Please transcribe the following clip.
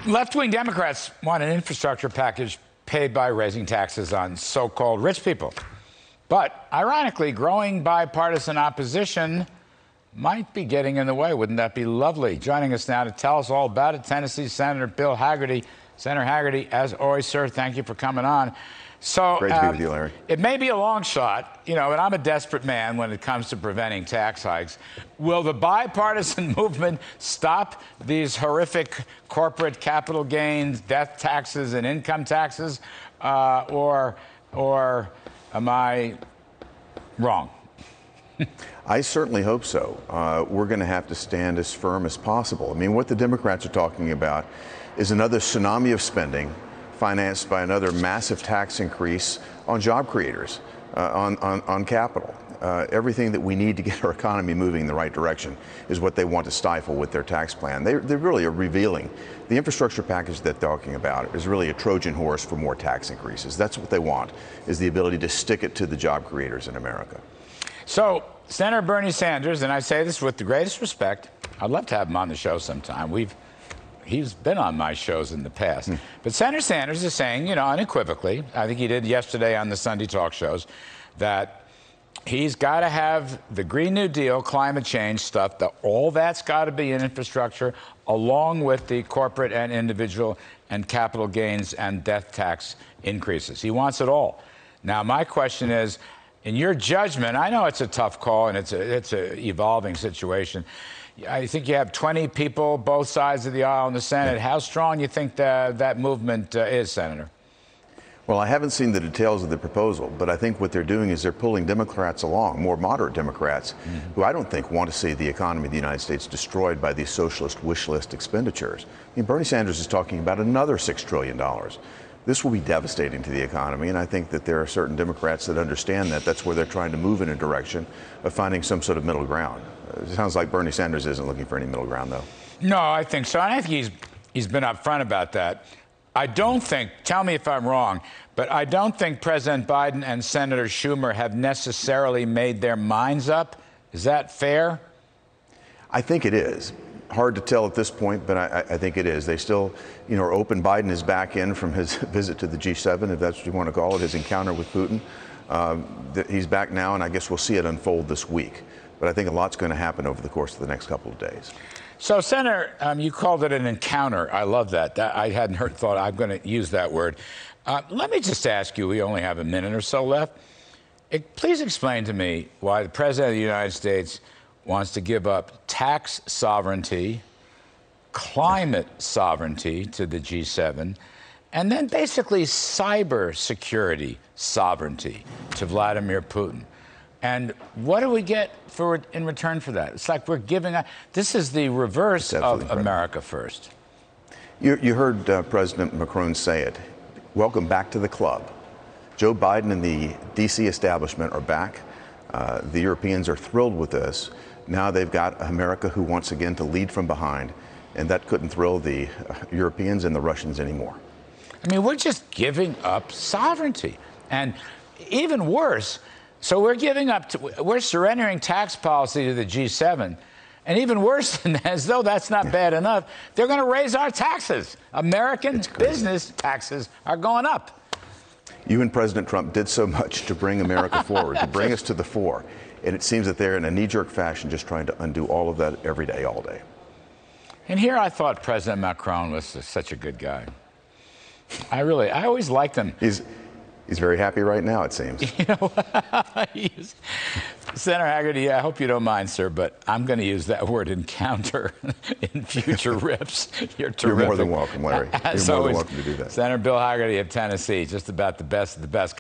Left-wing Democrats want an infrastructure package paid by raising taxes on so-called rich people. But ironically, growing bipartisan opposition might be getting in the way. Wouldn't that be lovely? Joining us now to tell us all about it, Tennessee Senator Bill Haggerty. Senator Haggerty, as always, sir, thank you for coming on. So, great to be with you, Larry. It may be a long shot, and I'm a desperate man when it comes to preventing tax hikes. Will the bipartisan movement stop these horrific corporate capital gains, death taxes, and income taxes, or am I wrong? I certainly hope so. We're going to have to stand as firm as possible. I mean, what the Democrats are talking about is another tsunami of spending financed by another massive tax increase on job creators, on capital. Everything that we need to get our economy moving in the right direction is what they want to stifle with their tax plan. They really are revealing the infrastructure package they're talking about is really a Trojan horse for more tax increases. That's what they want, is the ability to stick it to the job creators in America. So, Senator Bernie Sanders, and I say this with the greatest respect, I'd love to have him on the show sometime. He's been on my shows in the past. But Senator Sanders is saying, unequivocally, I think he did yesterday on the Sunday talk shows, that he's got to have the Green New Deal, climate change stuff, all that's got to be in infrastructure, along with the corporate and individual and capital gains and death tax increases. He wants it all. Now, my question is, in your judgment, I know it's a tough call and it's a evolving situation. I think you have 20 people, both sides of the aisle in the Senate. How strong do you think that movement is, Senator? Well, I haven't seen the details of the proposal, but I think what they're doing is they're pulling Democrats along, more moderate Democrats, who I don't think want to see the economy of the United States destroyed by these socialist wish list expenditures. I mean, Bernie Sanders is talking about another $6 trillion. This will be devastating to the economy, and I think that there are certain Democrats that understand that. That's where they're trying to move in a direction of finding some sort of middle ground. It sounds like Bernie Sanders isn't looking for any middle ground, though. No, I think so. And I think he's been upfront about that. I don't think, tell me if I'm wrong, but I don't think President Biden and Senator Schumer have necessarily made their minds up. Is that fair? I think it is. Hard to tell at this point, but I think it is. They still, are open. Biden is back in from his visit to the G7, if that's what you want to call it, his encounter with Putin. He's back now, and I guess we'll see it unfold this week. But I think a lot's going to happen over the course of the next couple of days. So, Senator, you called it an encounter. I love that. I hadn't thought I'm going to use that word. Let me just ask you, we only have a minute or so left. Please explain to me why the President of the United States wants to give up tax sovereignty, climate sovereignty to the G7, and then basically cyber security sovereignty to Vladimir Putin. And what do we get in return for that? It's like we're giving up. This is the reverse of America first. You heard President Macron say it. Welcome back to the club. Joe Biden and the D.C. establishment are back. The Europeans are thrilled with this. Now they've got America who wants again to lead from behind, and that couldn't thrill the Europeans and the Russians anymore. I mean, we're just giving up sovereignty. And even worse, so we're surrendering tax policy to the G7. And even worse than that, as though that's not bad enough, they're going to raise our taxes. American business taxes are going up. You and President Trump did so much to bring America forward, to bring us to the fore. And it seems that they're in a knee-jerk fashion just trying to undo all of that every day, all day. And here I thought President Macron was such a good guy. I always liked him. He's very happy right now, it seems. Senator Haggerty, I hope you don't mind, sir, but I'm going to use that word encounter in future riffs. You're terrific. You're more than welcome, Larry. You're more than welcome to do that. Senator Bill Haggerty of Tennessee, just about the best of the best.